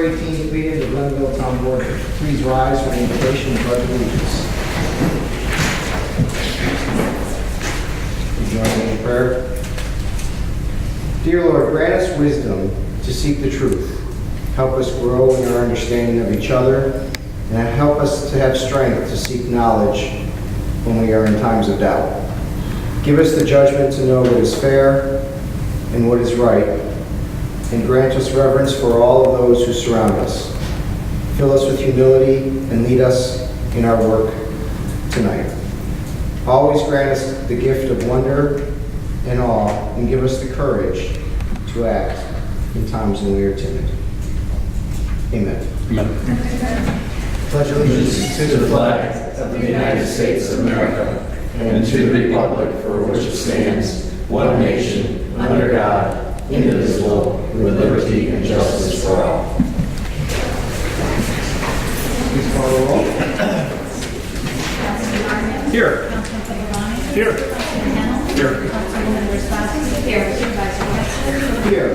October 18th meeting of the Glenville Town Board. Please rise for the invocation and pledge of allegiance. Join me in prayer. Dear Lord, grant us wisdom to seek the truth. Help us grow in our understanding of each other, and help us to have strength to seek knowledge when we are in times of doubt. Give us the judgment to know what is fair and what is right, and grant us reverence for all of those who surround us. Fill us with humility and lead us in our work tonight. Always grant us the gift of wonder and awe, and give us the courage to act in times when we are timid. Amen. Amen. Pledge allegiance To the flag of the United States of America and to the republic for which it stands, one nation, under God, indivisible, with liberty and justice for all. Please call the roll. Here. Councilman Pagani? Here. Councilman Hamel? Here. Councilwoman Wozzachowski? Here. Supervisor Hudson? Here.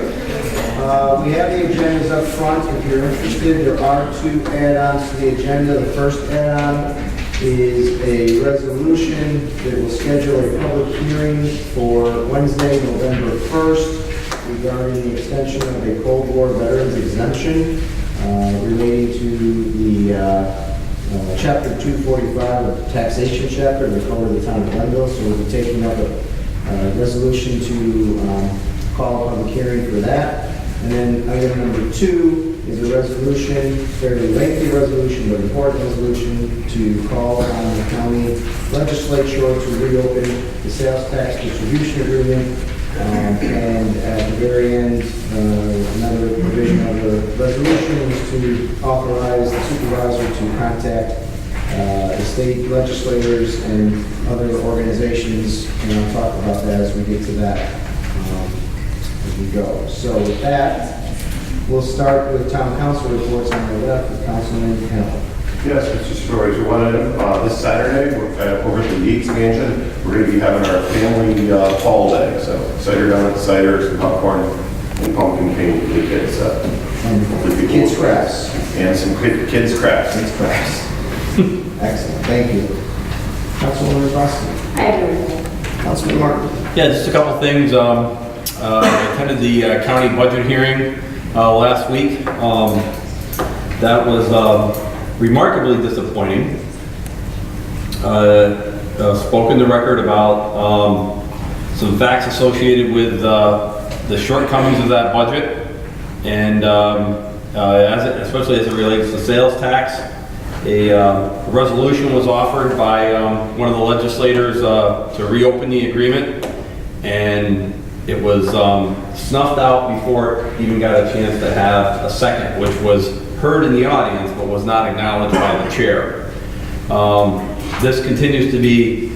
We have the agendas up front. If you're interested, there are two add-ons to the agenda. The first add-on is a resolution that will schedule a public hearing for Wednesday, November 1st regarding the extension of a Cold War veterans exemption relating to the Chapter 245 of the taxation chapter of the Code of the Town of Glenville. So we'll be taking up a resolution to call a public hearing for that. And then item number 2 is a resolution, fairly lengthy resolution, but important resolution to call on the county legislature to reopen the sales tax distribution agreement. And at the very end, another provision of the resolution is to authorize the supervisor to contact the state legislators and other organizations, and I'll talk about that as we get to that as we go. So with that, we'll start with town council reports on the left with Councilman Hamel. Yes, Mr. Supervisor, one item, this Saturday, we're over at the Yates Mansion, we're going to be having our family fall day, so cider donuts, cider, some popcorn, and pumpkin cake for the kids. And kids crafts. And some kids crafts. Kids crafts. Excellent, thank you. Councilwoman Wozzachowski. I have everything. Councilman Martin. Yeah, just a couple things. I attended the county budget hearing last week. That was remarkably disappointing. Spoke in the record about some facts associated with the shortcomings of that budget, and especially as it relates to sales tax. A resolution was offered by one of the legislators to reopen the agreement, and it was snuffed out before it even got a chance to have a second, which was heard in the audience but was not acknowledged by the chair. This continues to be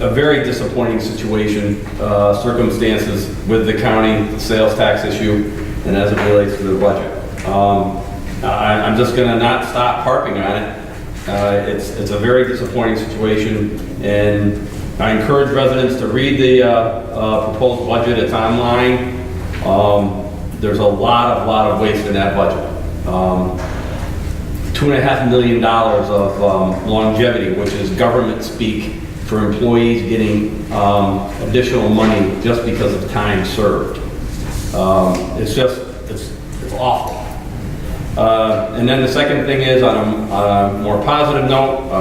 a very disappointing situation, circumstances with the county, the sales tax issue, and as it relates to the budget. I'm just going to not stop harping on it. It's a very disappointing situation, and I encourage residents to read the proposed budget. It's online. There's a lot of waste in that budget. $2.5 million of longevity, which is government speak for employees getting additional money just because of time served. It's awful. And then the second thing is, on a more positive note,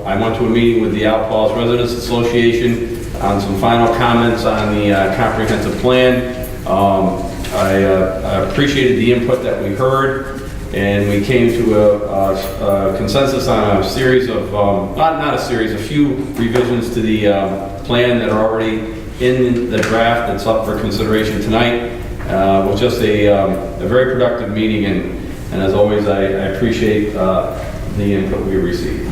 I went to a meeting with the Outlaws Residents Association on some final comments on the comprehensive plan. I appreciated the input that we heard, and we came to a consensus on a series of, a few revisions to the plan that are already in the draft that's up for consideration tonight. It was just a very productive meeting, and as always, I appreciate the input we received.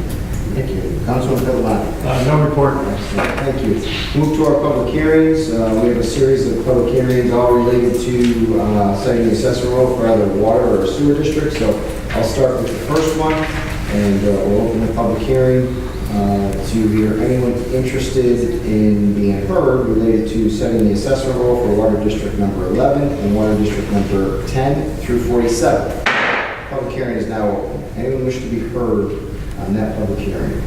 Thank you. Councilman Pagani. No report. Excellent. Thank you. Move to our public hearings. We have a series of public hearings all related to setting the assessor role for either water or sewer districts. So I'll start with the first one, and we'll open the public hearing to hear anyone interested in being heard related to setting the assessor role for water district number 11 and water district number 10 through 47. Public hearing is now open. Anyone wish to be heard on that public hearing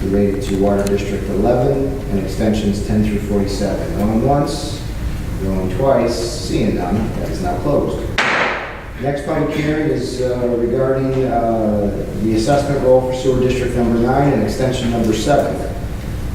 related to Water District 11 and extensions 10 through 47? Going once, going twice, seeing none, that is now closed. Next public hearing is regarding the assessment roll for sewer district number 9 and extension number 7.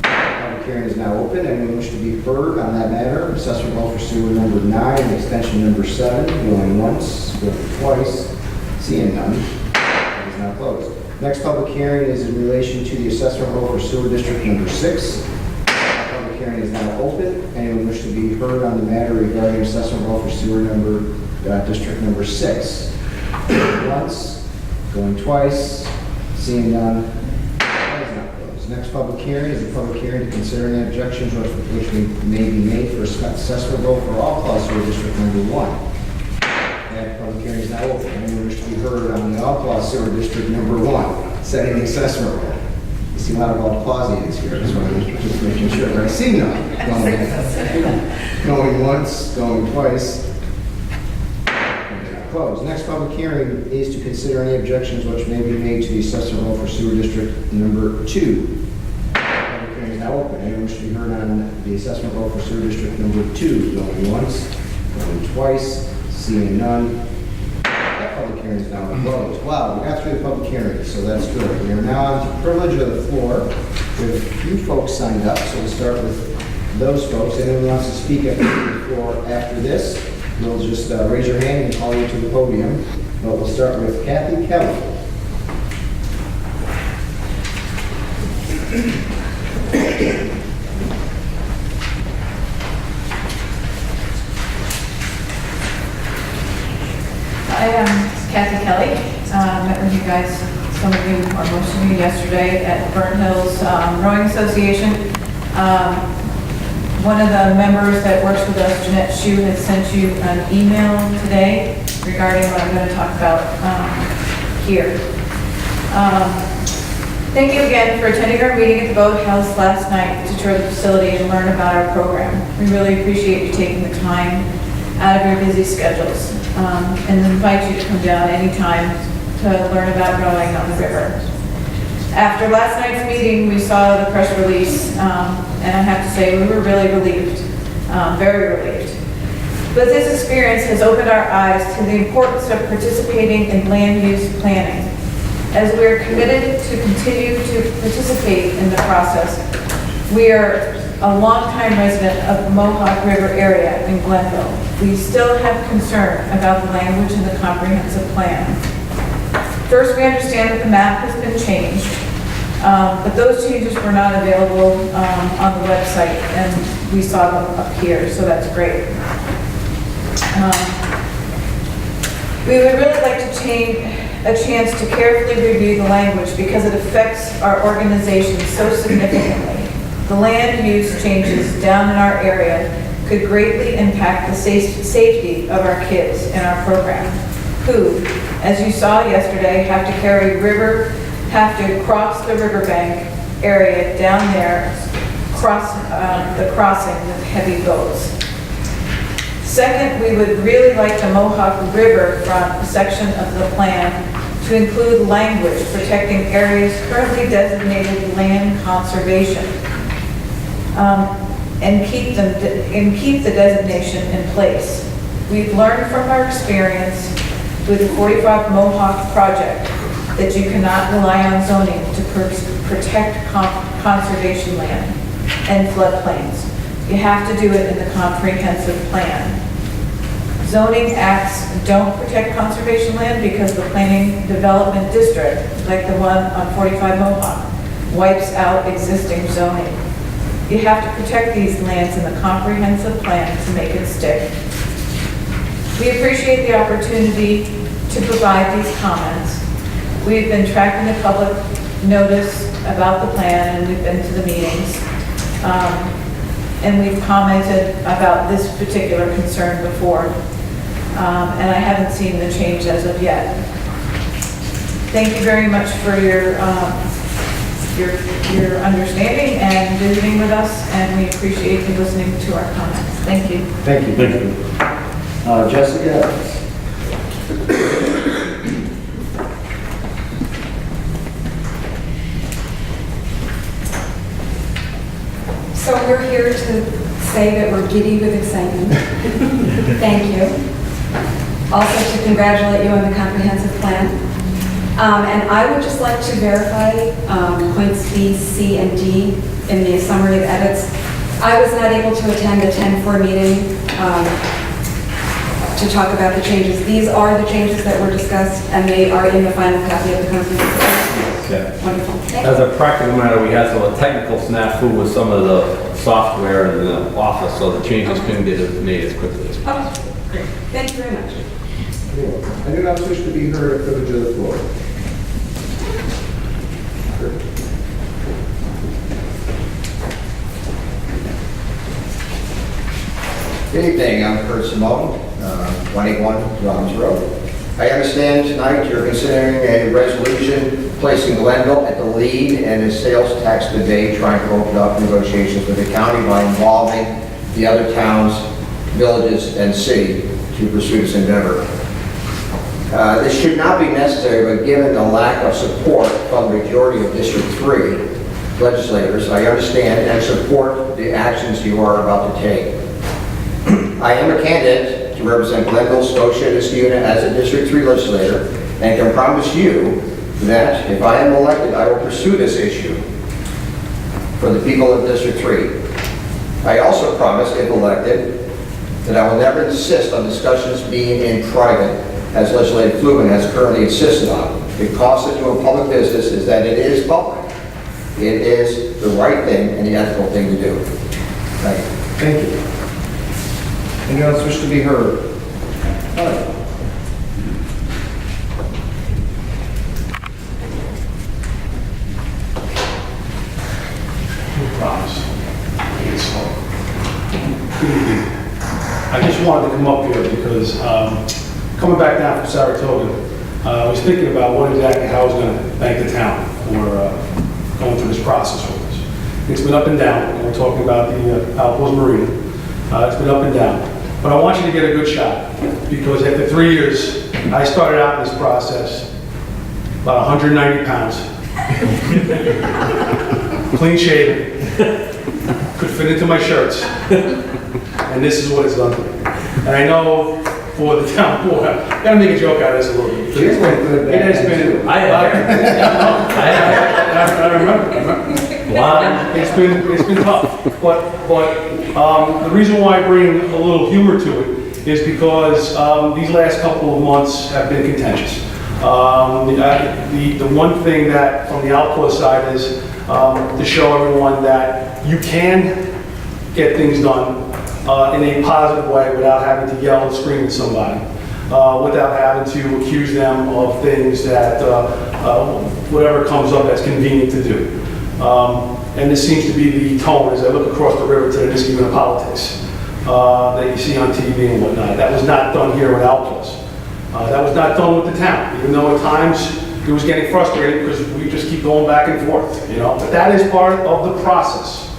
Public hearing is now open. Anyone wish to be heard on that matter? Assessment roll for sewer number 9 and extension number 7. Going once, going twice, seeing none. That is now closed. Next public hearing is in relation to the assessment roll for sewer district number 6. Public hearing is now open. Anyone wish to be heard on the matter regarding assessment roll for sewer district number 6? Going once, going twice, seeing none. That is now closed. Next public hearing is a public hearing to consider any objections which may be made for assessment roll for all class sewer district number 1. That public hearing is now open. Anyone wish to be heard on the all class sewer district number 1, setting the assessment roll? You see a lot of applausians here. That's why I'm just making sure. But I see none. Going once, going twice. Closed. Next public hearing is to consider any objections which may be made to the assessment roll for sewer district number 2. Public hearing is now open. Anyone wish to be heard on the assessment roll for sewer district number 2? Going once, going twice, seeing none. That public hearing is now closed. Wow, we got through the public hearing, so that's good. We are now on to privilege of the floor. We have a few folks signed up, so we'll start with those folks. Anyone who wants to speak at the floor after this, we'll just raise your hand and call you to the podium. But we'll start with Kathy Kelly. Hi, I'm Kathy Kelly. Met with you guys, some of you or most of you yesterday at Burnt Hills Rowing Association. One of the members that works with us, Jeanette Shue, has sent you an email today regarding what I'm going to talk about here. Thank you again for attending our meeting at the Boathouse last night to tour the facility and learn about our program. We really appreciate you taking the time out of your busy schedules and invite you to come down anytime to learn about rowing on the river. After last night's meeting, we saw the press release, and I have to say we were really relieved, very relieved. But this experience has opened our eyes to the importance of participating in land use planning. As we are committed to continue to participate in the process, we are a longtime resident of the Mohawk River area in Glenville. We still have concern about the language in the comprehensive plan. First, we understand that the map has been changed, but those changes were not available on the website, and we saw them up here, so that's great. We would really like to take a chance to carefully review the language because it affects our organization so significantly. The land use changes down in our area could greatly impact the safety of our kids in our program, who, as you saw yesterday, have to cross the riverbank area down there, the crossing with heavy boats. Second, we would really like the Mohawk Riverfront section of the plan to include language protecting areas currently designated land conservation, and keep the designation in place. We've learned from our experience with the 45 Mohawk project that you cannot rely on zoning to protect conservation land and floodplains. You have to do it in the comprehensive plan. Zoning acts don't protect conservation land because the planning development district, like the one on 45 Mohawk, wipes out existing zoning. You have to protect these lands in the comprehensive plan to make it stick. We appreciate the opportunity to provide these comments. We've been tracking the public notice about the plan, and we've been to the meetings. And we've commented about this particular concern before. And I haven't seen the change as of yet. Thank you very much for your understanding and visiting with us, and we appreciate you listening to our comments. Thank you. Thank you. Thank you. Jessica Evans. So we're here to say that we're giddy with excitement. Thank you. Also to congratulate you on the comprehensive plan. And I would just like to verify points B, C, and D in the summary of edits. I was not able to attend the 10-4 meeting to talk about the changes. These are the changes that were discussed, and they are in the final copy of the comprehensive plan. Yeah. Wonderful. Thank As you. a practical matter, we had some technical snafu with some of the software in the office, so the changes couldn't get made as quickly as possible. Okay, great. Thank you very much. Anyone else wish to be heard or privilege of the floor? Good evening, I'm Kurt Simone, 21 Robbins Road. I understand tonight you're considering a resolution placing Glenville at the lead in a sales tax debate, trying to open up negotiations with the county by involving the other towns, villages, and city to pursue this endeavor. This should not be necessary, but given the lack of support from the majority of District 3 legislators, I understand and support the actions you are about to take. I am a candidate to represent Glenville, Scotia, and Niskayuna as a District 3 legislator, and can promise you that if I am elected, I will pursue this issue for the people of District 3. I also promise, if elected, that I will never insist on discussions being in private, as legislator Flugen has currently insisted on. The cost of doing public business is that it is public. It is the right thing and the ethical thing to do. Thank you. Thank you. Anyone else wish to be heard? All right. Promise. I just wanted to come up here because coming back down from Saratoga, I was thinking about what exactly, how I was going to thank the town for going through this process with us. It's been up and down, and we're talking about the Alpos Marina. It's been up and down. But I want you to get a good shot, because after 3 years, I started out in this process about 190 pounds. Clean shaven, could fit into my shirts, and this is what it's done to me. And I know for the town board, I gotta make a joke out of this a little bit. Here's one good It has been, I remember. Wow. It's been tough, but the reason why I bring a little humor to it is because these last couple of months have been contentious. The one thing that from the Alpos side is to show everyone that you can get things done in a positive way without having to yell and scream at somebody, without having to accuse them of things that whatever comes up that's convenient to do. And this seems to be the tone as I look across the river to the Niskayuna politics that you see on TV and whatnot. That was not done here with Alpos. That was not done with the town, even though at times it was getting frustrating because we just keep going back and forth, you know. But that is part of the process.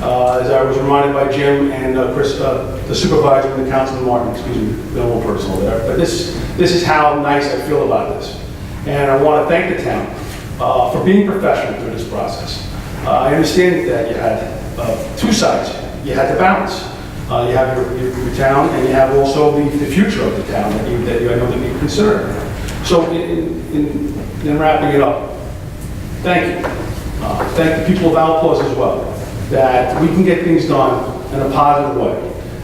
As I was reminded by Jim and Chris, the supervisor and the Councilman Martin, excuse me, been a little personal there. But this is how nice I feel about this. And I want to thank the town for being professional through this process. I understand that you had two sides. You had to balance. You have your town, and you have also the future of the town that I know that you consider. So in wrapping it up, thank you. Thank the people of Alpos as well, that we can get things done in a positive way.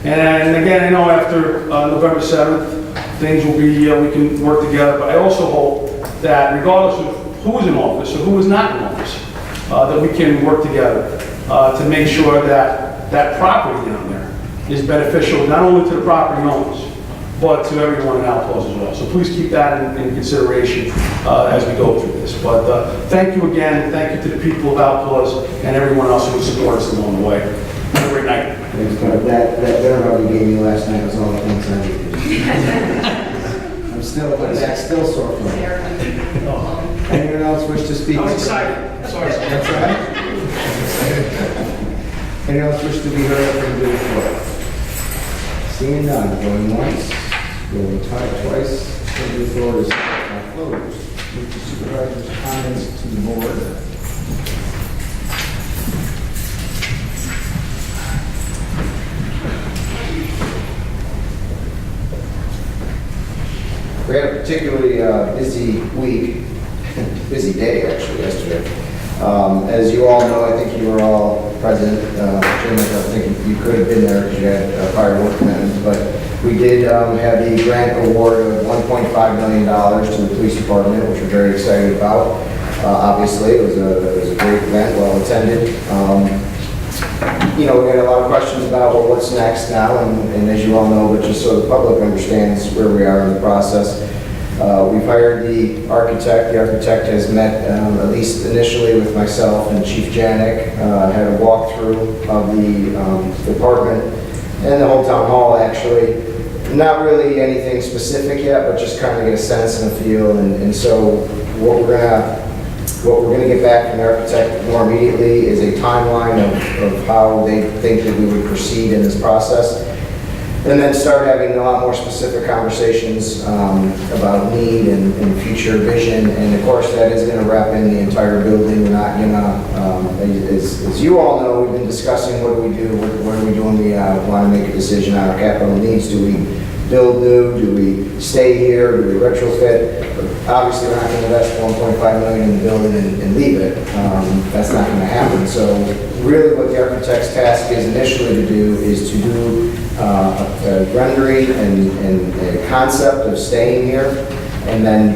And again, I know after November 7th, things will be, we can work together, but I also hope that regardless of who is in office or who is not in office, that we can work together to make sure that that property down there is beneficial not only to the property owners, but to everyone in Alpos as well. So please keep that in consideration as we go through this. But thank you again, thank you to the people of Alpos and everyone else who supported us along the way. Have a great night. Thanks, Doug. That dinner hug you gave me last night was all the things I needed. I'm still, my back's still sore from it. Anyone else wish to speak? I was excited. Sorry. That's all right. Anyone else wish to be heard from the floor? Seeing none, going once, going twice, the floor is closed. Move to supervisor's comments to the board. particularly busy week, busy day actually yesterday. As you all know, I think you were all present. Jim, I don't think you could have been there because you had prior work commitments, but we did have the grant award of $1.5 million to the police department, which we're very excited about. Obviously, it was a great event, well attended. You know, we had a lot of questions about, well, what's next now, and as you all know, but just so the public understands where we are in the process, we've hired the architect. The architect has met, at least initially, with myself and Chief Janik, had a walkthrough of the department and the whole town hall, actually. Not really anything specific yet, but just kind of get a sense and a feel, and so what we're gonna get back from the architect more immediately is a timeline of how they think that we would proceed in this process. And then start having a lot more specific conversations about need and future vision. And of course, that is gonna wrap in the entire building. We're not gonna, as you all know, we've been discussing what do we do, what are we doing? We wanna make a decision on our capital needs. Do we build new? Do we stay here? Do we retrofit? Obviously, we're not going to invest $1.5 million in the building and leave it. That's not going to happen. So really what the architect's task is initially to do is to do a rendering and a concept of staying here, and then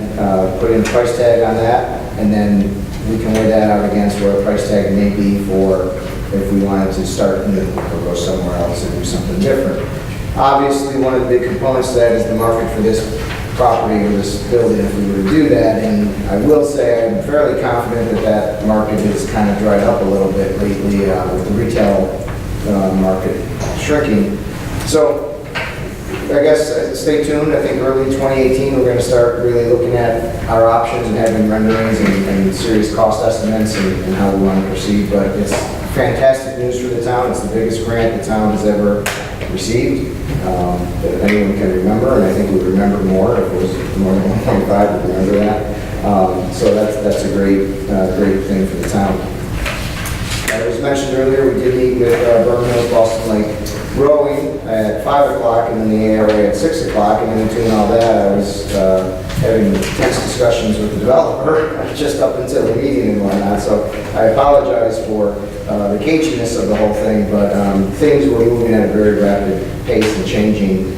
put in a price tag on that, and then we can weigh that out against what a price tag may be for if we wanted to start new or go somewhere else and do something different. Obviously, one of the big components to that is the market for this property or this building if we were to do that. And I will say I'm fairly confident that that market has kind of dried up a little bit lately with the retail market shrinking. So I guess stay tuned. I think early 2018 we're going to start really looking at our options and having renderings and serious cost estimates and how we want to proceed. But it's fantastic news for the town. It's the biggest grant the town has ever received that anyone can remember, and I think we remember more if it was more than 1.5, we remember that. So that's a great thing for the town. As was mentioned earlier, we did meet with Bergen Hills Boston Lake Rowing at 5 o'clock and then the ARA at 6 o'clock, and in between all that I was having intense discussions with the developer just up until the meeting and whatnot, so I apologize for the caginess of the whole thing, but things were moving at a very rapid pace and changing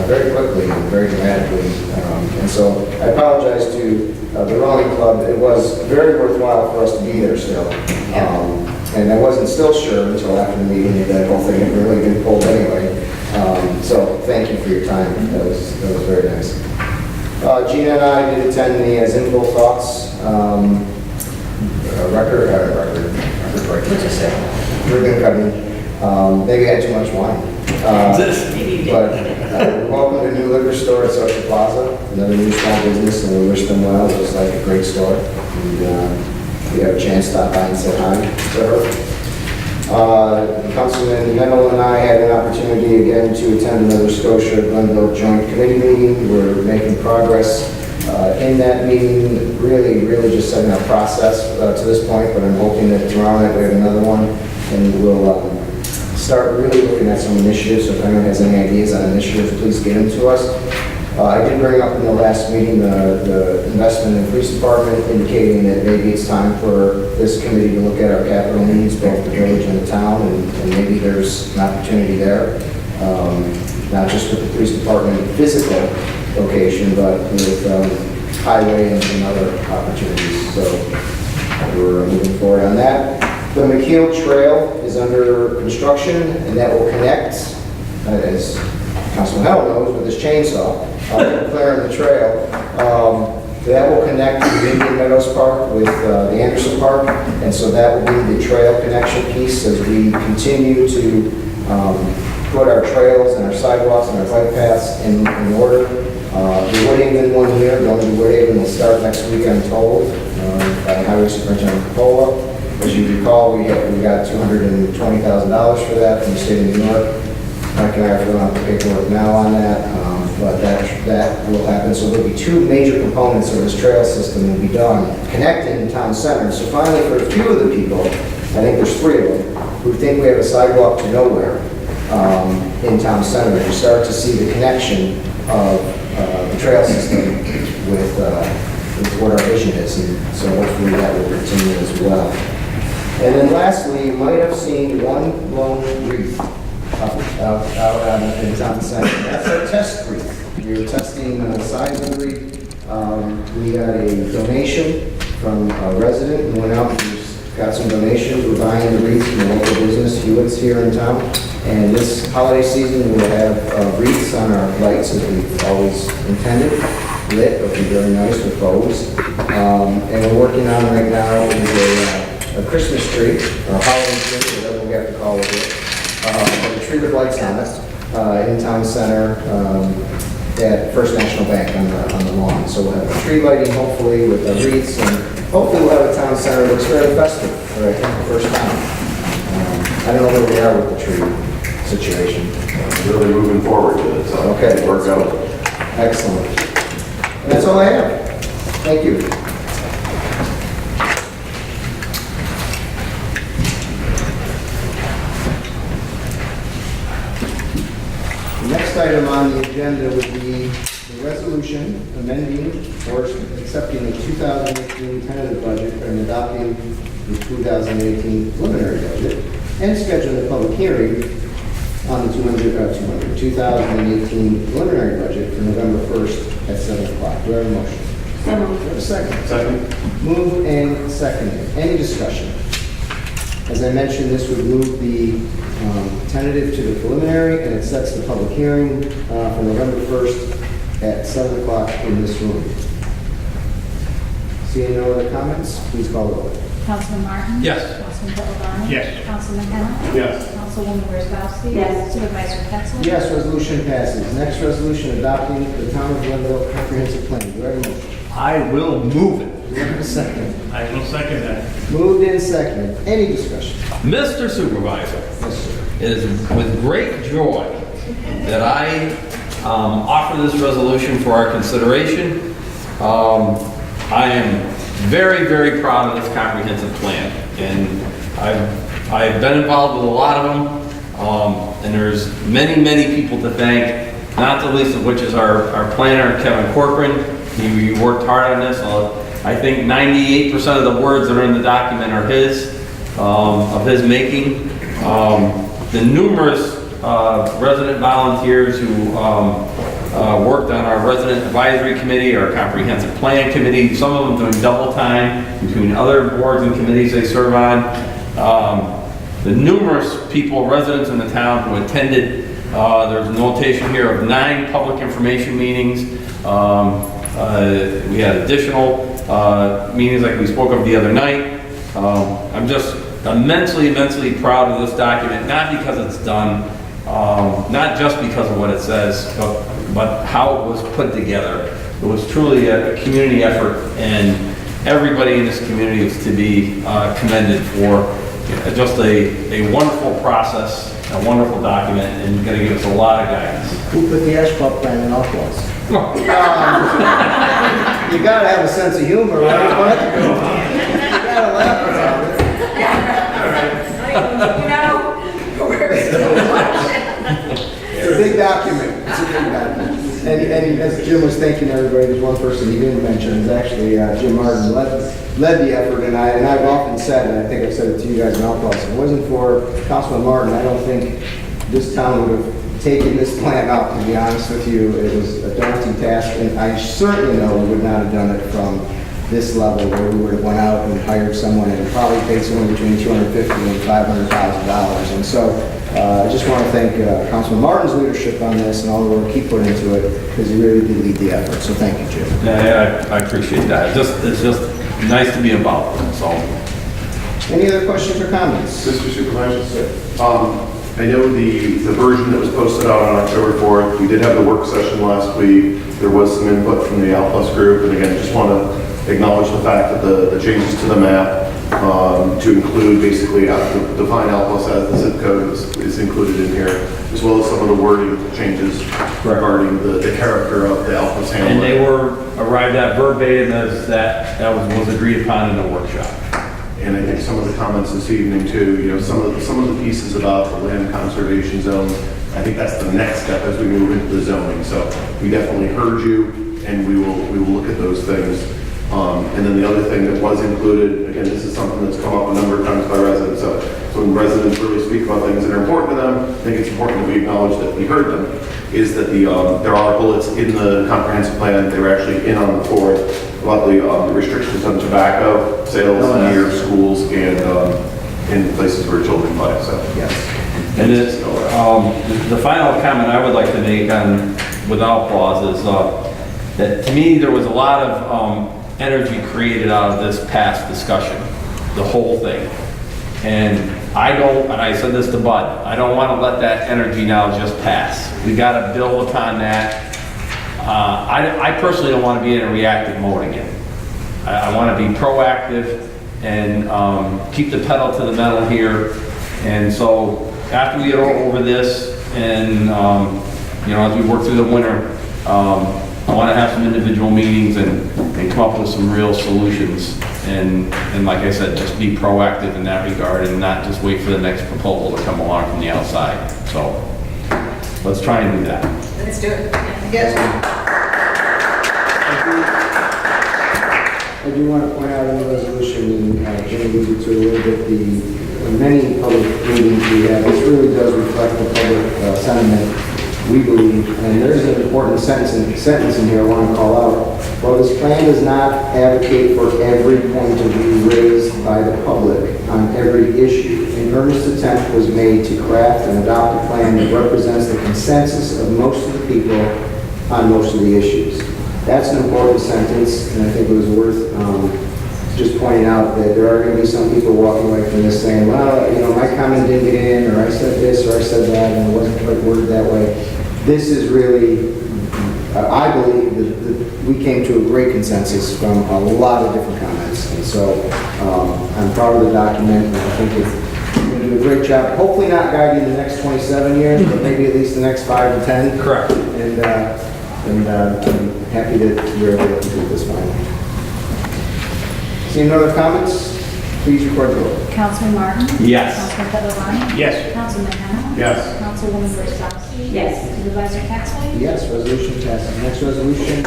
very quickly and very dramatically. And so I apologize to the rowing club. It was very worthwhile for us to be there still. And I wasn't still sure until after the meeting that that whole thing had really been pulled anyway. So thank you for your time. That was very nice. Gina and I did attend the Zimple Thoughts record break. What'd you say? Ribbon cutting. Maybe I had too much wine. But welcome to the new liquor store at Social Plaza, another new small business, and we wish them well. It was like a great store. And we have a chance to stop by and say hi to her. Councilman Mendel and I had an opportunity again to attend another Scotia Glenville Joint Committee meeting. We're making progress in that meeting, really just setting our process to this point, but I'm hoping that tomorrow night we have another one, and we'll start really looking at some initiatives. So if anyone has any ideas on initiatives, please get them to us. I did bring up in the last meeting the investment in the police department, indicating that maybe it's time for this committee to look at our capital needs, both the village and the town, and maybe there's an opportunity there, not just with the police department physical location, but with highway and other opportunities. So we're moving forward on that. The McKeel Trail is under construction, and that will connect, as Councilman Hell knows, with his chainsaw, clearing the trail. That will connect the Indian Meadows Park with the Anderson Park, and so that will be the trail connection piece as we continue to put our trails and our sidewalks and our bike paths in order. The Woodhaven one here, going to Woodhaven, will start next week, I'm told, by Highway Superintendent Capola. As you recall, we got $220,000 for that from the state of New York. Mike and I are filling out the paperwork now on that, but that will happen. So there'll be two major components of this trail system will be done, connecting the town center. So finally, for a few of the people, I think there's 3 of them, who think we have a sidewalk to nowhere in town center, you start to see the connection of the trail system with what our vision is, and so hopefully that will continue as well. And then lastly, you might have seen one lone wreath out in town center. That's our test wreath. We were testing the size of the wreath. We got a donation from a resident who went out and got some donations. We're buying the wreaths from a local business, Hewitt's here in town. And this holiday season, we'll have wreaths on our lights as we've always intended, lit. It'll be very nice with bows. And we're working on right now is a Christmas tree, or a holiday tree, whatever we have to call it. A tree with lights on it in town center at First National Bank on the lawn. So we'll have a tree lighting hopefully with the wreaths, and hopefully we'll have a town center that looks very festive for I think the first time. I don't know where we are with the tree situation. Really moving forward with it, so. Okay. Work out. Excellent. And that's all I have. Thank you. The next item on the agenda would be the resolution amending or accepting the 2018 tentative budget and adopting the 2018 preliminary budget and scheduling a public hearing on the 2018 preliminary budget for November 1st at 7 o'clock. Do I have a motion? Do I have a second? Second. Moved and seconded. Any discussion? As I mentioned, this would move the tentative to the preliminary, and it sets the public hearing for November 1st at 7 o'clock in this room. Seeing no other comments, please call the roll. Councilman Martin? Yes. Councilman O'Donnell? Yes. Councilman Henna? Yes. Councilwoman Wozzowski? Yes. Supervisor Pettsley? Yes, resolution passes. Next resolution, adopting the Town of Glendale Comprehensive Plan. Do I have a motion? I will move it. Do I have a second? I will second that. Moved and seconded. Any discussion? Mr. Supervisor, Yes, sir. it is with great joy that I offer this resolution for our consideration. I am very, very proud of this comprehensive plan, and I've been involved with a lot of them, and there's many, many people to thank, not the least of which is our planner, Kevin Corcoran. He worked hard on this. I think 98% of the words that are in the document are of his making. The numerous resident volunteers who worked on our resident advisory committee, our comprehensive plan committee, some of them doing double time between other boards and committees they serve on. The numerous people, residents in the town who attended, there's a notation here of 9 public information meetings. We had additional meetings like we spoke of the other night. I'm just immensely, immensely proud of this document, not because it's done, not just because of what it says, but how it was put together. It was truly a community effort, and everybody in this community is to be commended for just a wonderful process, a wonderful document, and going to give us a lot of guidance. Who put the asphalt plan in Ottawa? You gotta have a sense of humor, right? You gotta laugh about it. It's a big document. It's a big document. And as Jim was thanking everybody, there's one person he didn't mention, is actually Jim Martin led the effort, and I've often said, and I think I've said it to you guys in Alpos, if it wasn't for Councilman Martin, I don't think this town would have taken this plan out, to be honest with you. It was a daunting task, and I certainly know we would not have done it from this level, where we would have went out and hired someone and probably paid someone between $250,000 and $500,000. And so I just want to thank Councilman Martin's leadership on this and all the work he put into it, because he really did lead the effort. So thank you, Jim. Yeah, I appreciate that. It's just nice to be involved in this all. Any other questions or comments? Mr. Supervisor? I know the version that was posted out on October 4th, we did have the work session last week. There was some input from the Alplus group, and again, just want to acknowledge the fact that the changes to the map to include basically define Alplus as the zip code is included in here, as well as some of the wording changes regarding the character of the Alplus hamlet. And they were arrived at verbatim as that was agreed upon in the workshop. And I think some of the comments this evening too, some of the pieces about the land conservation zone, I think that's the next step as we move into the zoning. So we definitely heard you. and we will look at those things. And then the other thing that was included, again, this is something that's come up a number of times by residents. So when residents really speak about things that are important to them, I think it's important that we acknowledge that we heard them, is that there are bullets in the comprehensive plan, they were actually in on the 4th, about the restrictions on tobacco sales near schools and in places where children play, so. Yes. And the final comment I would like to make on without pause is that to me, there was a lot of energy created out of this past discussion, the whole thing. And I said this to Bud, I don't want to let that energy now just pass. We got to build upon that. I personally don't want to be in a reactive mode again. I want to be proactive and keep the pedal to the metal here. And so after we get over this and, as we work through the winter, I want to have some individual meetings and come up with some real solutions. And like I said, just be proactive in that regard and not just wait for the next proposal to come along from the outside. So let's try and do that. Let's do it. Yes. I do want to point out in the resolution, and Jim alluded to it a little bit, the many public meetings we have, this really does reflect the public sentiment, we believe. And there's an important sentence in here I want to call out. While this plan does not advocate for every point of view raised by the public on every issue, an earnest attempt was made to craft and adopt a plan that represents the consensus of most of the people on most of the issues. That's an important sentence, and I think it was worth just pointing out that there are going to be some people walking away from this saying, well, my comment didn't get in, or I said this, or I said that, and it wasn't quite worded that way. This is really, I believe, that we came to a great consensus from a lot of different comments, and so I'm proud of the document, and I think it's going to do a great job. Hopefully not guiding the next 27 years, but maybe at least the next 5 to 10. Correct. And I'm happy that we're able to complete this finally. Seeing no other comments, please record the vote. Councilman Martin? Yes. Councilman Pedalani? Yes. Councilman Hannah? Yes. Councilwoman Wozzachowski? Yes. Supervisor Capson? Yes, resolution passes. Next resolution.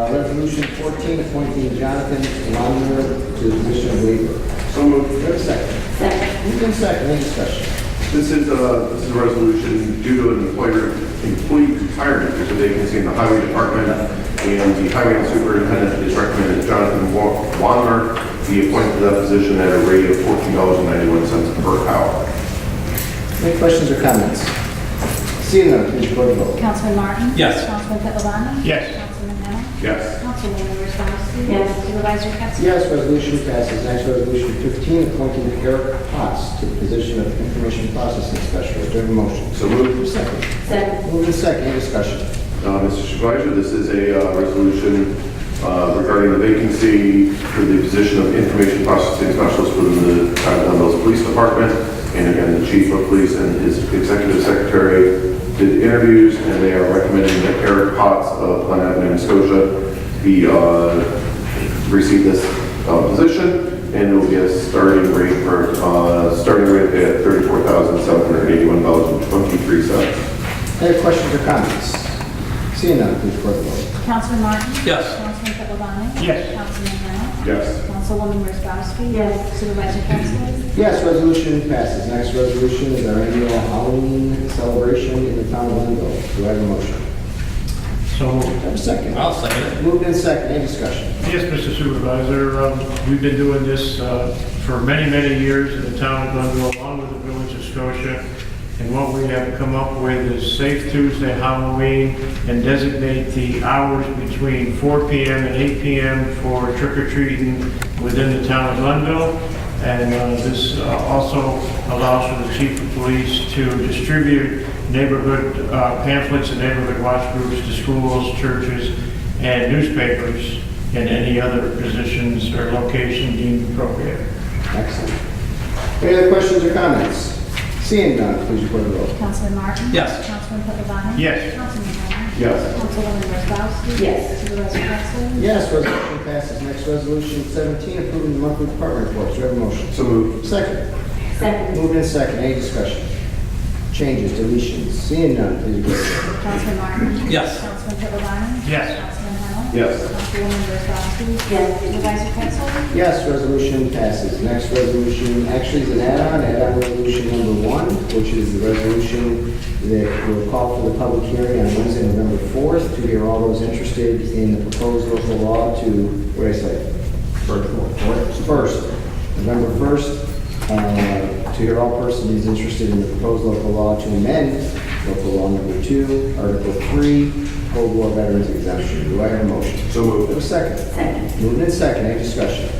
Resolution 14, appointing Jonathan Longner to the position of leader. So moved. Do we have a second? Second. Moved in second, any discussion? This is a resolution due to an employee retirement. There's a vacancy in the highway department, and the highway superintendent is recommending Jonathan Wanner be appointed to that position at a rate of $14.91 per hour. Any questions or comments? Seeing none, please record the vote. Councilman Martin? Yes. Councilman Pedalani? Yes. Councilman Hannah? Yes. Councilwoman Wozzachowski? Yes. Supervisor Capson? Yes, resolution passes. Next, resolution 15, appointing Eric Potts to the position of information processing specialist. Do I have a motion? So moved. Second. Second. Moved in second, any discussion? Mr. Supervisor, this is a resolution regarding the vacancy for the position of information processing specialist within the Town of Glenville's Police Department. And again, the chief of police and his executive secretary did interviews, and they are recommending that Eric Potts of Glen Avenue, Nova Scotia, be receive this position, and it will be a starting rate at $34,781.23. Any questions or comments? Seeing none, please record the vote. Councilman Martin? Yes. Councilman Pedalani? Yes. Councilman Hannah? Yes. Councilwoman Wozzachowski? Yes. Supervisor Capson? Yes, resolution passes. Next resolution is our annual Halloween celebration in the town of Glenville. Do I have a motion? So moved. Do I have a second? I'll second it. Moved in second, any discussion? Yes, Mr. Supervisor, we've been doing this for many, many years in the town of Glenville, along with the village of Scotia. And what we have come up with is Safe Tuesday Halloween, and designate the hours between 4 p.m. and 8 p.m. for trick-or-treating within the town of Glenville. And this also allows for the chief of police to distribute neighborhood pamphlets and neighborhood watch groups to schools, churches, and newspapers, and any other positions or location deemed appropriate. Excellent. Any other questions or comments? Seeing none, please record the vote. Councilman Martin? Yes. Councilman Pedalani? Yes. Councilman Hannah? Yes. Councilwoman Wozzachowski? Yes. Supervisor Capson? Yes, resolution passes. Next resolution 17, approving the monthly department reports. Do I have a motion? So moved. Second. Second. Moved in second, any discussion? Changes, deletions, seeing none, please vote. Councilman Martin? Yes. Councilman Pittavani? Yes. Councilman Henel? Yes. Councilwoman Wozzachowski? Yes. Supervisor Pettsley? Yes, resolution passes. Next resolution actually is an add-on resolution number 1, which is the resolution that will call for the public hearing on Wednesday, November 4th, to hear all those interested in the proposed local law to, what did I say? First, November 1st, to hear all persons interested in the proposed local law to amend local law number 2, Article 3, Cold War Veterans Exemption. Do I have a motion? So moved. Do I have a second? Second. Moved in second, any discussion?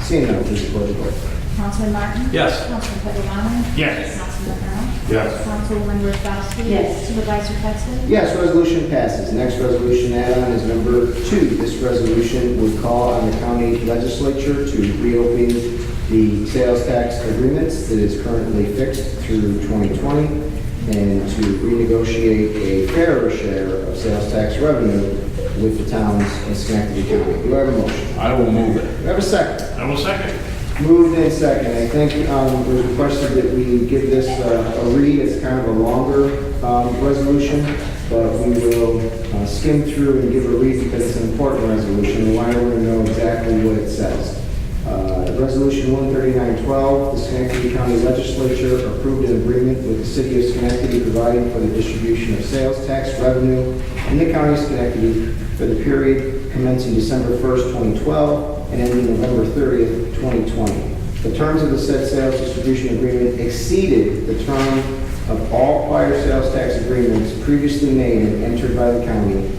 Seeing none, please record the vote. Councilman Martin? Yes. Councilman Pittavani? Yes. Councilman Henel? Yes. Councilwoman Wozzachowski? Yes. Supervisor Pettsley? Yes, resolution passes. Next resolution add-on is number 2. This resolution would call on the county legislature to reopen the sales tax agreements that is currently fixed through 2020 and to renegotiate a fairer share of sales tax revenue with the towns in Schenectady County. Do I have a motion? I will move it. Do I have a second? I will second. Moved in second. I think it was requested that we give this a read. It's kind of a longer resolution, but we will skim through and give a read because it's an important resolution. And why don't we know exactly what it says? Resolution 13912, the Schenectady County Legislature approved an agreement with the City of Schenectady providing for the distribution of sales tax revenue in the County of Schenectady for the period commencing December 1st, 2012 and ending November 30th, 2020. The terms of the said sales distribution agreement exceeded the term of all prior sales tax agreements previously made and entered by the county,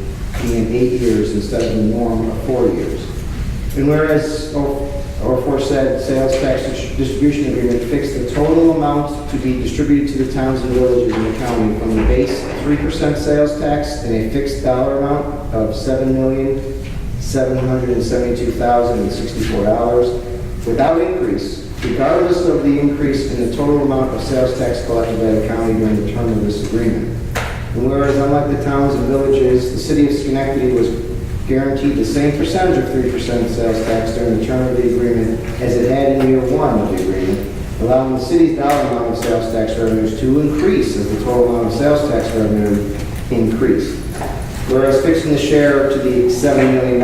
being 8 years instead of the norm of 4 years. And whereas aforesaid sales tax distribution agreement fixed the total amount to be distributed to the towns and villages in the county from the base 3% sales tax and a fixed dollar amount of $7,772,064 without increase, regardless of the increase in the total amount of sales tax collected by the county during the term of this agreement. And whereas unlike the towns and villages, the City of Schenectady was guaranteed the same percentage of 3% sales tax during the term of the agreement as it had in year 1 of the agreement, allowing the city's dollar amount of sales tax revenues to increase as the total amount of sales tax revenue increased. Whereas fixing the share to the $7 million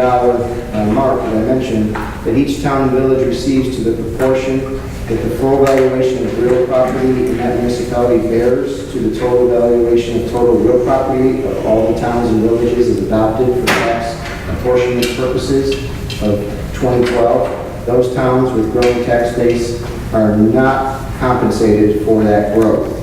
mark that I mentioned, that each town and village receives to the proportion that the full valuation of real property in that municipality bears to the total valuation of total real property of all the towns and villages is adopted for tax apportionment purposes of 2012. Those towns with growing tax base are not compensated for that growth.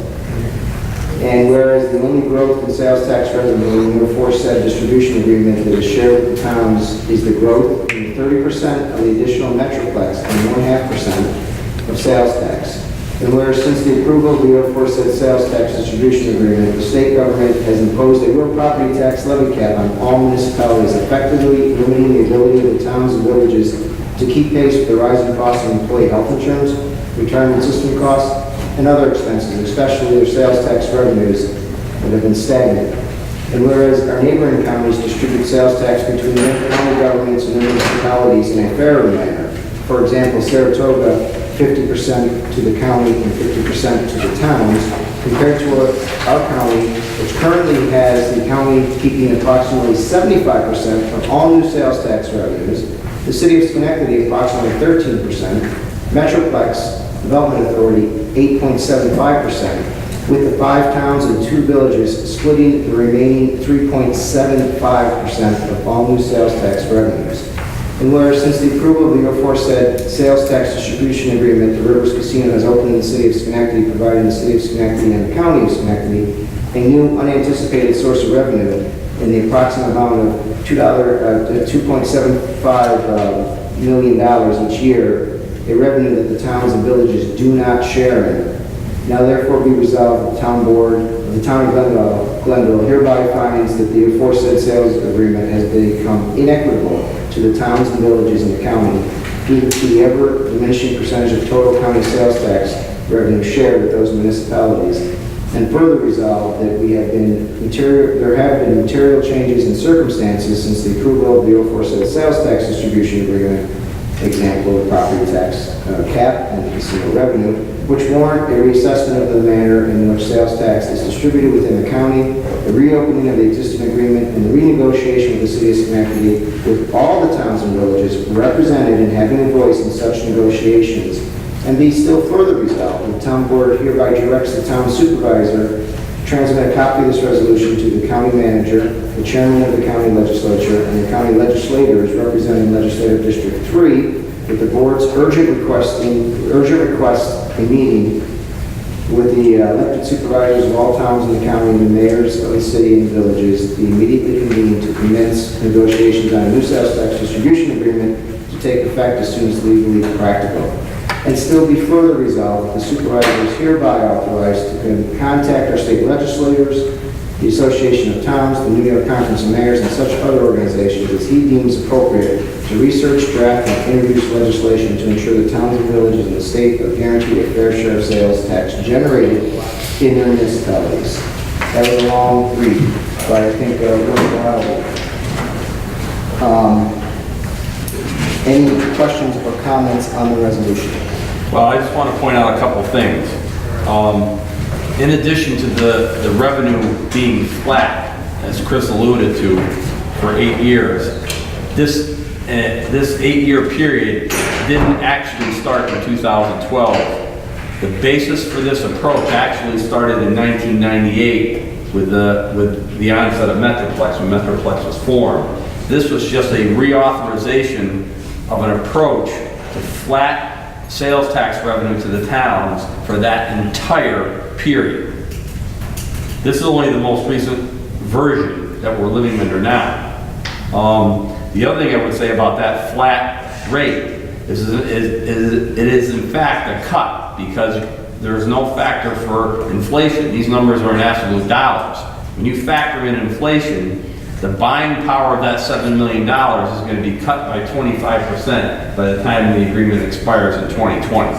And whereas the only growth in sales tax revenue in the aforesaid distribution agreement that is shared with the towns is the growth in 30% of the additional Metroplex and 1.5% of sales tax. And whereas since the approval of the aforesaid sales tax distribution agreement, the state government has imposed a real property tax levy cap on all municipalities, effectively limiting the ability of the towns and villages to keep pace with the rising costs of employee health insurance, retirement system costs, and other expenses, especially their sales tax revenues that have been stagnant. And whereas our neighboring counties distribute sales tax between their county governments and their municipalities in a fairer manner, for example, Saratoga, 50% to the county and 50% to the towns, compared to our county, which currently has the county keeping approximately 75% of all new sales tax revenues, the City of Schenectady approximately 13%, Metroplex Development Authority 8.75%, with the 5 towns and 2 villages splitting the remaining 3.75% of all new sales tax revenues. And whereas since the approval of the aforesaid sales tax distribution agreement, the Rivers Casino has opened in the City of Schenectady, providing the City of Schenectady and the County of Schenectady a new unanticipated source of revenue in the approximate amount of $2.75 million each year, a revenue that the towns and villages do not share in. Now therefore be resolved, the town board of the town of Glenville hereby finds that the aforesaid sales agreement has become inequitable to the towns and villages in the county due to the ever diminishing percentage of total county sales tax revenue shared with those municipalities. And further resolved that there have been material changes in circumstances since the approval of the aforesaid sales tax distribution agreement, example, the property tax cap and casino revenue, which warrant a reassessment of the manner in which sales tax is distributed within the county, the reopening of the existing agreement, and the renegotiation with the city of Schenectady with all the towns and villages represented and having a voice in such negotiations. And be still further resolved, the town board hereby directs the town supervisor to transmit a copy of this resolution to the county manager, the chairman of the county legislature, and the county legislators representing legislative district 3, with the board's urgent request a meeting with the elected supervisors of all towns in the county and the mayors of the city and villages be immediately convened to commence negotiations on a new sales tax distribution agreement to take effect as soon as legally practical. And still be further resolved, the supervisor is hereby authorized to contact our state legislators, the Association of Towns, the New York Conference of Mayors, and such other organizations as he deems appropriate to research, draft, and introduce legislation to ensure that towns and villages in the state are guaranteed a fair share of sales tax generated in their municipalities. That was a long read, but I think worthwhile. Any questions or comments on the resolution? Well, I just want to point out a couple things. In addition to the revenue being flat, as Chris alluded to, for 8 years, this 8-year period didn't actually start in 2012. The basis for this approach actually started in 1998 with the onset of Metroplex, when Metroplex was formed. This was just a reauthorization of an approach to flat sales tax revenue to the towns for that entire period. This is only the most recent version that we're living under now. The other thing I would say about that flat rate is it is in fact a cut because there's no factor for inflation. These numbers are in absolute dollars. When you factor in inflation, the buying power of that $7 million is going to be cut by 25% by the time the agreement expires in 2020.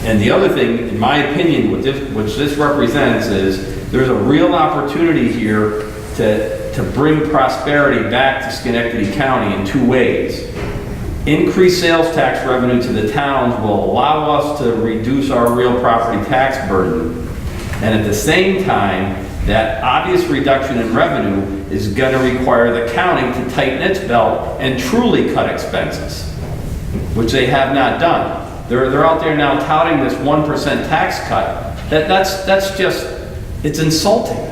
And the other thing, in my opinion, which this represents is there's a real opportunity here to bring prosperity back to Schenectady County in 2 ways. Increased sales tax revenue to the towns will allow us to reduce our real property tax burden. And at the same time, that obvious reduction in revenue is going to require the county to tighten its belt and truly cut expenses, which they have not done. They're out there now touting this 1% tax cut. That's just, it's insulting.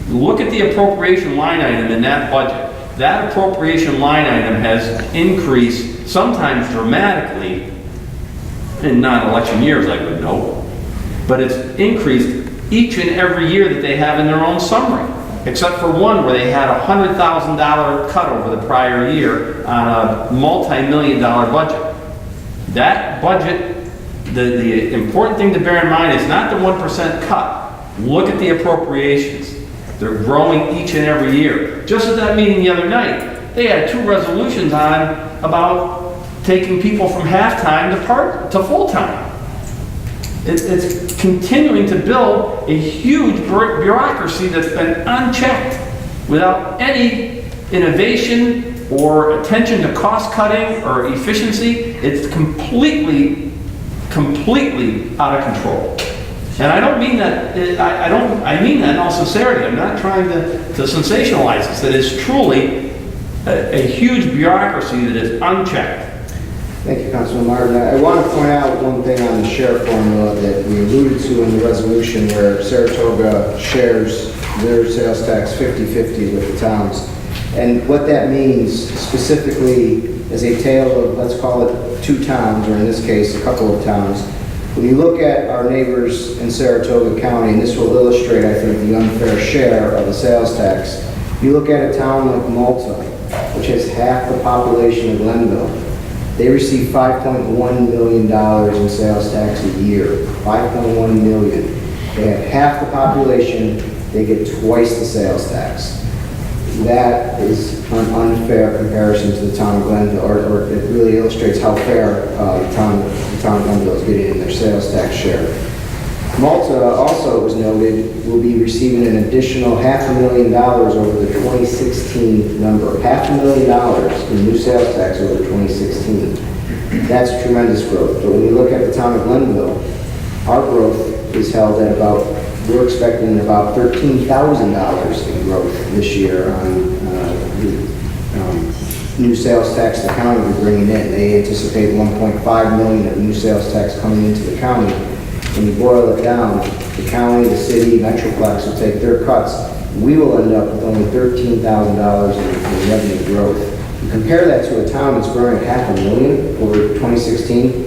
Look at the appropriation line item in that budget. That appropriation line item has increased, sometimes dramatically, in non-election years, I would note, but it's increased each and every year that they have in their own summary, except for one where they had a $100,000 cut over the prior year on a multi-million-dollar budget. That budget, the important thing to bear in mind is not the 1% cut. Look at the appropriations. They're growing each and every year. Just at that meeting the other night, they had 2 resolutions on about taking people from half-time to full-time. It's continuing to build a huge bureaucracy that's been unchecked without any innovation or attention to cost cutting or efficiency. It's completely out of control. And I don't mean that, I mean that in all sincerity. I'm not trying to sensationalize this. It is truly a huge bureaucracy that is unchecked. Thank you, Councilman Martin. I want to point out one thing on the share formula that we alluded to in the resolution where Saratoga shares their sales tax 50-50 with the towns. And what that means specifically is a tale of, let's call it 2 towns, or in this case, a couple of towns. When you look at our neighbors in Saratoga County, and this will illustrate, I think, the unfair share of the sales tax, you look at a town like Malta, which has half the population of Glenville. They receive $5.1 million in sales tax a year. $5.1 million. They have half the population. They get twice the sales tax. That is an unfair comparison to the town of Glenville, or it really illustrates how fair the town of Glenville is getting in their sales tax share. Malta, also it was noted, will be receiving an additional $500,000 over the 2016 number. $500,000 in new sales tax over 2016. That's tremendous growth. But when you look at the town of Glenville, our growth is held at about, we're expecting about $13,000 in growth this year on new sales tax the county will be bringing in. They anticipate 1.5 million of new sales tax coming into the county. When you boil it down, the county, the city, Metroplex will take their cuts. We will end up with only $13,000 in revenue growth. You compare that to a town that's growing at $500,000 over 2016,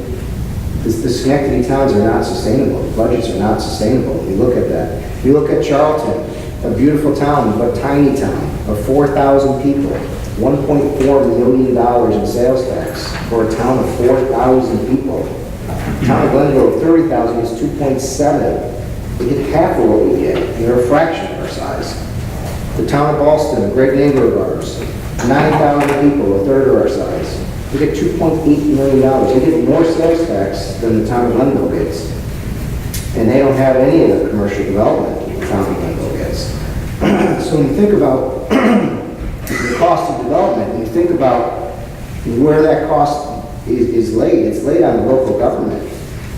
the Schenectady towns are not sustainable. The budgets are not sustainable. You look at that. You look at Charlton, a beautiful town, but tiny town of 4,000 people, $1.4 million in sales tax for a town of 4,000 people. The town of Glenville, 30,000 is 2.7. We get half of what we get. They're a fraction of our size. The town of Boston, a great neighbor of ours, 9,000 people, a third of our size. We get $2.8 million. They get more sales tax than the town of Glenville gets. And they don't have any of the commercial development the town of Glenville gets. So when you think about the cost of development, and you think about where that cost is laid, it's laid on the local government.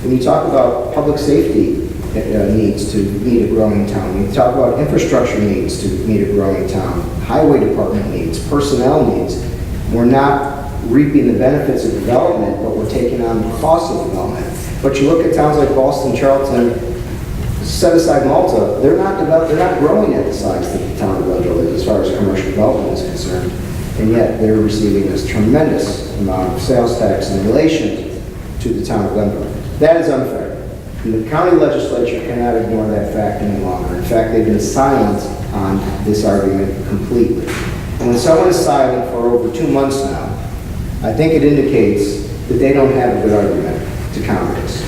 When you talk about public safety needs to meet a growing town, when you talk about infrastructure needs to meet a growing town, highway department needs, personnel needs, we're not reaping the benefits of development, but we're taking on the cost of development. But you look at towns like Boston, Charlton, set aside Malta, they're not growing at the size that the town of Glenville is as far as commercial development is concerned, and yet they're receiving this tremendous amount of sales tax in relation to the town of Glenville. That is unfair. And the county legislature cannot ignore that fact any longer. In fact, they've been silent on this argument completely. And when someone is silent for over 2 months now, I think it indicates that they don't have a good argument to counter this.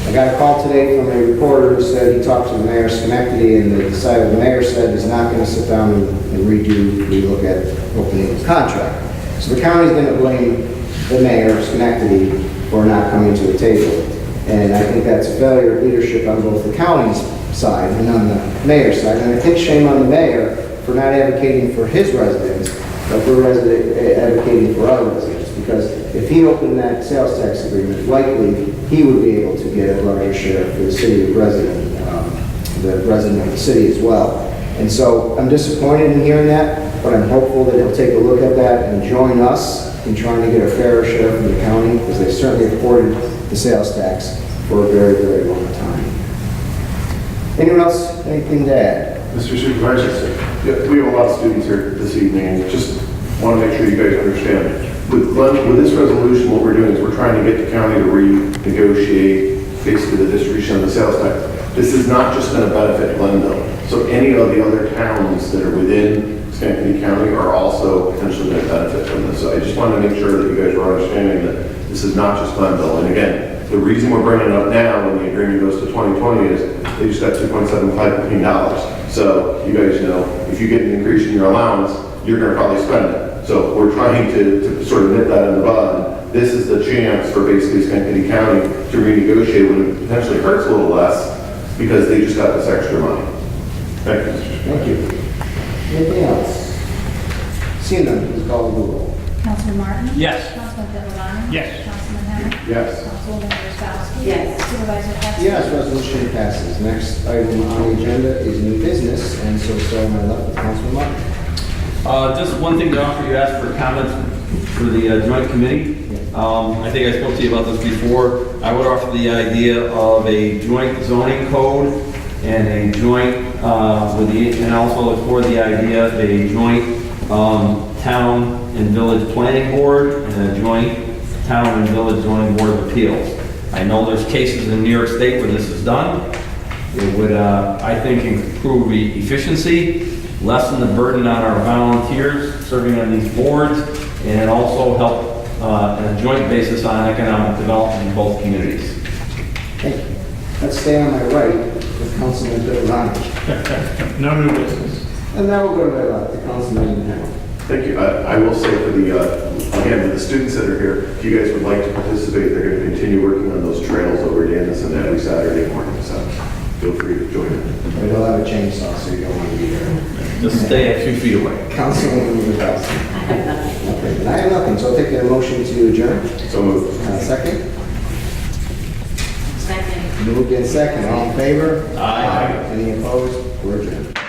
I got a call today from a reporter who said he talked to the mayor of Schenectady, and the mayor said he's not going to sit down and relook at opening the contract. So the county's going to blame the mayor of Schenectady for not coming to the table. And I think that's a failure of leadership on both the county's side and on the mayor's side. And I think shame on the mayor for not advocating for his residents, but for advocating for our residents. Because if he opened that sales tax agreement, likely he would be able to get a larger share for the city of resident, the resident of the city as well. And so I'm disappointed in hearing that, but I'm hopeful that he'll take a look at that and join us in trying to get a fairer share from the county, because they certainly afforded the sales tax for a very, very long time. Anyone else, anything to add? Mr. Supervisor, we have a lot of students here this evening, and just want to make sure you guys understand. With this resolution, what we're doing is we're trying to get the county to renegotiate basically the distribution of the sales tax. This is not just going to benefit Glenville. So any of the other towns that are within Schenectady County are also potentially going to benefit from this. So I just want to make sure that you guys are understanding that this is not just Glenville. And again, the reason we're bringing it up now when the agreement goes to 2020 is they just got $2.75 million. So you guys know, if you get an increase in your allowance, you're going to probably spend it. So we're trying to sort of nip that in the bud. This is the chance for basically Schenectady County to renegotiate when it potentially hurts a little less because they just got this extra money. Thank you, Mr. Chairman. Thank you. Anything else? Seeing none, please call the roll. Councilman Martin? Yes. Councilman Pittavano? Yes. Councilman Henry? Yes. Councilwoman Wozzachowski? Yes. Supervisor Pettsley? Yes, resolution passes. Next item on the agenda is new business, and so on my left, Councilman Martin. Just one thing to offer, you asked for comments for the joint committee. I think I spoke to you about this before. I would offer the idea of a joint zoning code and a joint, and also explore the idea of a joint town and village planning board and a joint town and village zoning board of appeals. I know there's cases in New York State where this is done. It would, I think, improve efficiency, lessen the burden on our volunteers serving on these boards, and also help on a joint basis on economic development in both communities. Thank you. Let's stay on my right with Councilman Pittavano. No new business. And now we'll go to my left, the Councilman Henry. Thank you. I will say for the, again, for the students that are here, if you guys would like to participate, they're going to continue working on those trails over at Anderson every Saturday morning, so feel free to join in. We don't have a chainsaw, so you don't want to be there. Just stay a few feet away. Councilwoman Wozzachowski. I have nothing. Okay, and I have nothing, so I'll take a motion to adjourn. So moved. Second? Second. Moved in second, all in favor? Aye. Any opposed? We're adjourned.